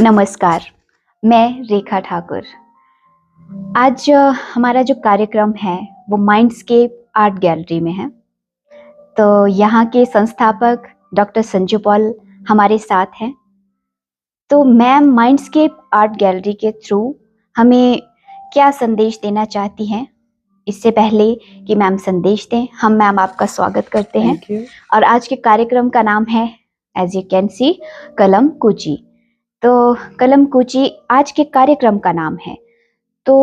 नमस्कार, मैं रेखा ठाकुर। आज हमारा जो कार्यक्रम है वो माइंडस्केप आर्ट गैलरी में है। तो यहाँ के संस्थापक डॉक्टर संजू पॉल हमारे साथ हैं। तो मैम माइंडस्केप आर्ट गैलरी के थ्रू हमें क्या संदेश देना चाहती हैं? इससे पहले कि मैम संदेश दें, हम मैम आपका स्वागत करते हैं। और आज के कार्यक्रम का नाम है एज यू कैन सी कलम कुची। तो कलम कुची आज के कार्यक्रम का नाम है। तो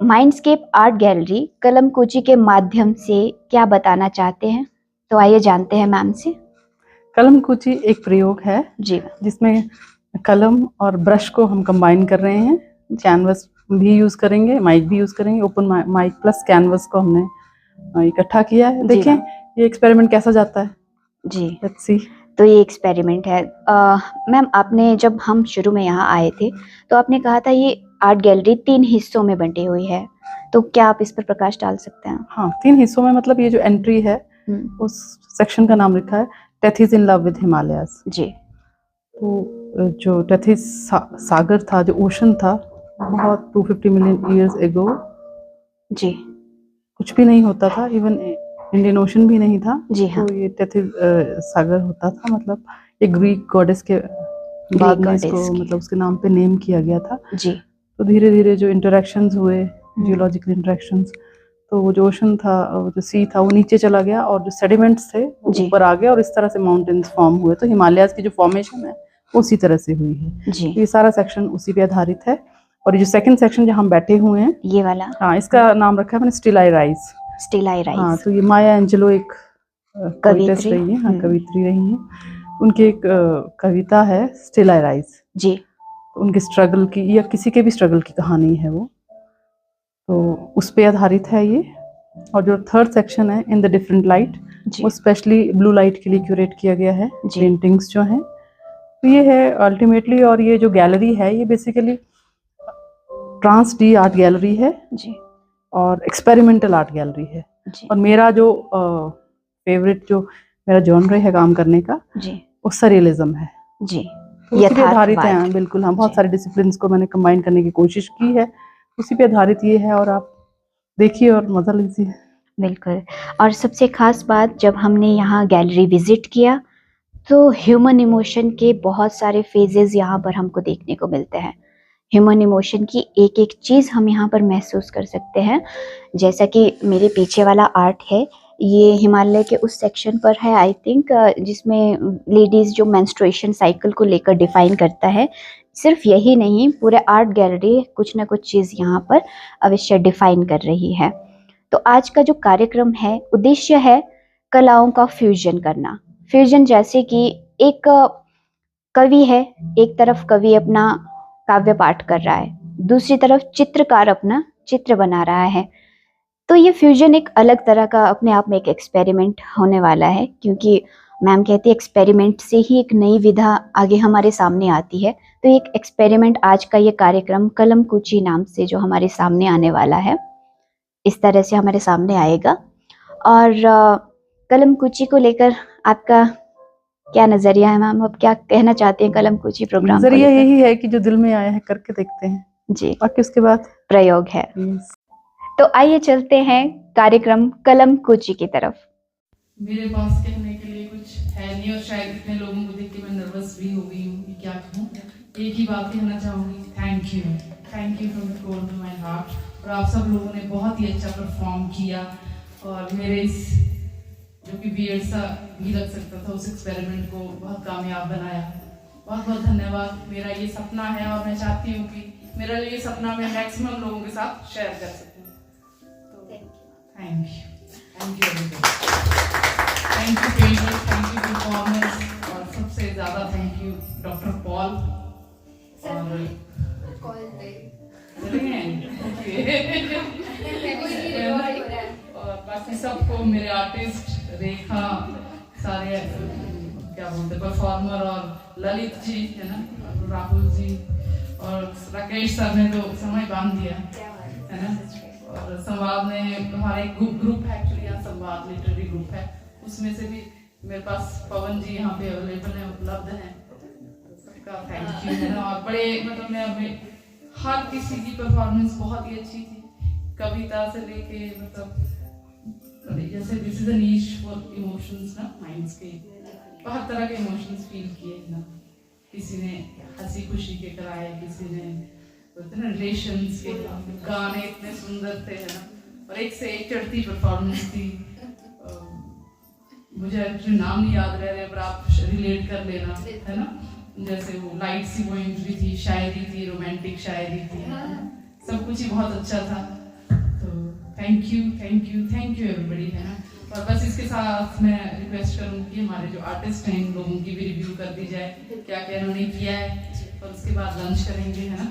माइंडस्केप आर्ट गैलरी कलम कुची के माध्यम से क्या बताना चाहते हैं, तो आइए जानते हैं मैम से। कलम कुची एक प्रयोग है जी, जिसमें कलम और ब्रश को हम कंबाइन कर रहे हैं। कैनवस भी यूज करेंगे, माइक भी यूज करेंगे। ओपन माइक प्लस कैनवस को हमने इकट्ठा किया है। देखें ये एक्सपेरिमेंट कैसा जाता है। जी, लेट्स सी। तो ये एक्सपेरिमेंट है। मैम आपने जब हम शुरू में यहाँ आए थे तो आपने कहा था ये आर्ट गैलरी 3 हिस्सों में बंटी हुई है, तो क्या आप इस पर प्रकाश डाल सकते हैं? हाँ, 3 हिस्सों में, मतलब ये जो एंट्री है उस सेक्शन का नाम लिखा है Tethys in love with Himalayas. जी, तो जो टेथिस सागर था, जो ओशन था, बहुत 250 मिलियन ईयर्स एगो जी, कुछ भी नहीं होता था, इवन इंडियन ओशन भी नहीं था। जी हाँ। तो ये टेथिस सागर होता था, मतलब एक ग्रीक गॉडेस के बाद में इसको मतलब उसके नाम पे नेम किया गया था। जी, तो धीरे धीरे जो इंटरेक्शंस हुए, जियोलॉजिकल इंटरेक्शंस, तो वो जो ओशन था, जो सी था, वो नीचे चला गया और जो सेडिमेंट्स थे वो ऊपर आ गए और इस तरह से माउंटेन्स फॉर्म हुए। तो हिमालयाज की जो फॉर्मेशन है उसी तरह से हुई है। जी। तो ये सारा सेक्शन उसी पे आधारित है। और ये जो सेकंड सेक्शन जहाँ हम बैठे हुए हैं, ये वाला, हाँ, इसका नाम रखा है मैंने still I rise. Still I rise. हाँ, तो ये माया एंजेलो एक कवित्री रही है। हाँ, कवित्री रही हैं। उनकी एक कविता है स्टिल आई राइज। जी, उनके स्ट्रगल की या किसी के भी स्ट्रगल की कहानी है वो, तो उस पे आधारित है ये। और जो थर्ड सेक्शन है इन द डिफरेंट लाइट, वो स्पेशली ब्लू लाइट के लिए क्यूरेट किया गया है, पेंटिंग्स जो हैं। तो ये है अल्टीमेटली, और ये जो गैलरी है ये basically trans D art gallery है जी, और एक्सपेरिमेंटल आर्ट गैलरी है जी। और मेरा जो फेवरेट जो मेरा जॉनर है काम करने का जी, वो सरियलिज्म है जी। तो उसी पे आधारित है। बिल्कुल, हाँ, बहुत सारे डिसिप्लिन्स को मैंने कंबाइन करने की कोशिश की है, उसी पे आधारित ये है। और आप देखिए और मजा लीजिए। बिल्कुल। और सबसे खास बात, जब हमने यहाँ गैलरी विजिट किया तो ह्यूमन इमोशन के बहुत सारे फेजेस यहाँ पर हमको देखने को मिलते हैं। ह्यूमन इमोशन की एक एक चीज़ हम यहाँ पर महसूस कर सकते हैं। जैसा कि मेरे पीछे वाला आर्ट है, ये हिमालय के उस सेक्शन पर है आई थिंक, जिसमें लेडीज़ जो मेंस्ट्रुएशन साइकिल को लेकर डिफाइन करता है। सिर्फ यही नहीं, पूरे आर्ट गैलरी कुछ ना कुछ चीज़ यहाँ पर अवश्य डिफाइन कर रही है। तो आज का जो कार्यक्रम है, उद्देश्य है कलाओं का फ्यूजन करना। फ्यूजन जैसे कि एक कवि है, एक तरफ कवि अपना काव्य पाठ कर रहा है, दूसरी तरफ चित्रकार अपना चित्र बना रहा है। तो ये फ्यूजन एक अलग तरह का अपने आप में एक एक्सपेरिमेंट होने वाला है, क्योंकि मैम कहती है एक्सपेरिमेंट से ही एक नई विधा आगे हमारे सामने आती है। तो एक एक्सपेरिमेंट आज का ये कार्यक्रम कलम कुची नाम से जो हमारे सामने आने वाला है, इस तरह से हमारे सामने आएगा। और कलम कुची को लेकर आपका क्या नजरिया है मैम? अब क्या कहना चाहते हैं कलम कुची प्रोग्राम? नजरिया यही है कि जो दिल में आया है करके देखते हैं जी, बाकी उसके बाद प्रयोग है। तो आइए चलते हैं कार्यक्रम कलम कुची की तरफ। मेरे पास कहने के लिए कुछ है नहीं और शायद इतने लोगों को देख के मैं नर्वस भी हो गई हूँ कि क्या कहूँ। एक ही बात कहना चाहूँगी, thank you from the core of my heart. और आप सब लोगों ने बहुत ही अच्छा परफॉर्म किया और मेरे इस जो कि वियर्ड सा भी लग सकता था उस एक्सपेरिमेंट को बहुत कामयाब बनाया। बहुत बहुत धन्यवाद। मेरा ये सपना है और मैं चाहती हूँ कि मेरा ये सपना मैं मैक्सिमम लोगों के साथ शेयर कर सकूँ। तो thank you painters, thank you performers, और सबसे ज़्यादा थैंक यू डॉक्टर पॉल और बाकी सबको, मेरे आर्टिस्ट रेखा, सारे क्या बोलते परफॉर्मर, और ललित जी है ना, राहुल जी और राकेश सर ने तो समय बांध दिया है ना। और संवाद ने हमारा एक ग्रुप है एक्चुअली, यहाँ संवाद लिटरेरी ग्रुप है, उसमें से भी मेरे पास पवन जी यहाँ पे अवेलेबल है, उपलब्ध हैं। का थैंक यू है ना। और बड़े मतलब मैं हमें हर किसी की परफॉर्मेंस बहुत ही अच्छी थी, कविता से लेके मतलब जैसे this is a niche for emotions ना, माइंड्स के बहुत तरह के इमोशंस फील किए ना। किसी ने हंसी खुशी के कराए, किसी ने बोलते ना रिलेशंस के, गाने इतने सुंदर थे है ना, और एक से एक चढ़ती परफॉर्मेंस थी। मुझे एक्चुअली नाम नहीं याद रह रहे पर आप रिलेट कर लेना है ना। जैसे वो लाइट सी पोइम्स भी थी, शायरी थी, रोमांटिक शायरी थी, सब कुछ ही बहुत अच्छा था। तो थैंक यू एवरीबडी है ना। और बस इसके साथ मैं रिक्वेस्ट करूँगी कि हमारे जो आर्टिस्ट हैं इन लोगों की भी रिव्यू कर दी जाए, क्या क्या इन्होंने किया है, और उसके बाद लंच करेंगे है ना,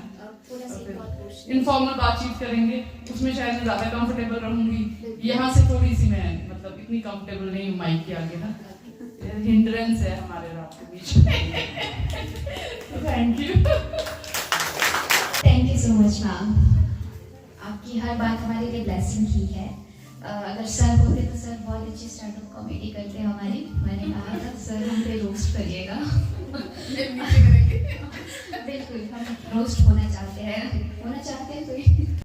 इनफॉर्मल बातचीत करेंगे। उसमें शायद मैं ज़्यादा कंफर्टेबल रहूँगी, यहाँ से थोड़ी सी मैं मतलब इतनी कंफर्टेबल नहीं हूँ माइक के आगे ना, हिंड्रेंस है हमारे रात के बीच में। Thank you so much ma'am, आपकी हर बात हमारे लिए ब्लेसिंग ही है। अगर सर होते तो सर बहुत अच्छी स्टैंड अप कॉमेडी करते हमारी। मैंने कहा था सर हम पे रोस्ट करिएगा। बिल्कुल, हम रोस्ट होना चाहते हैं तो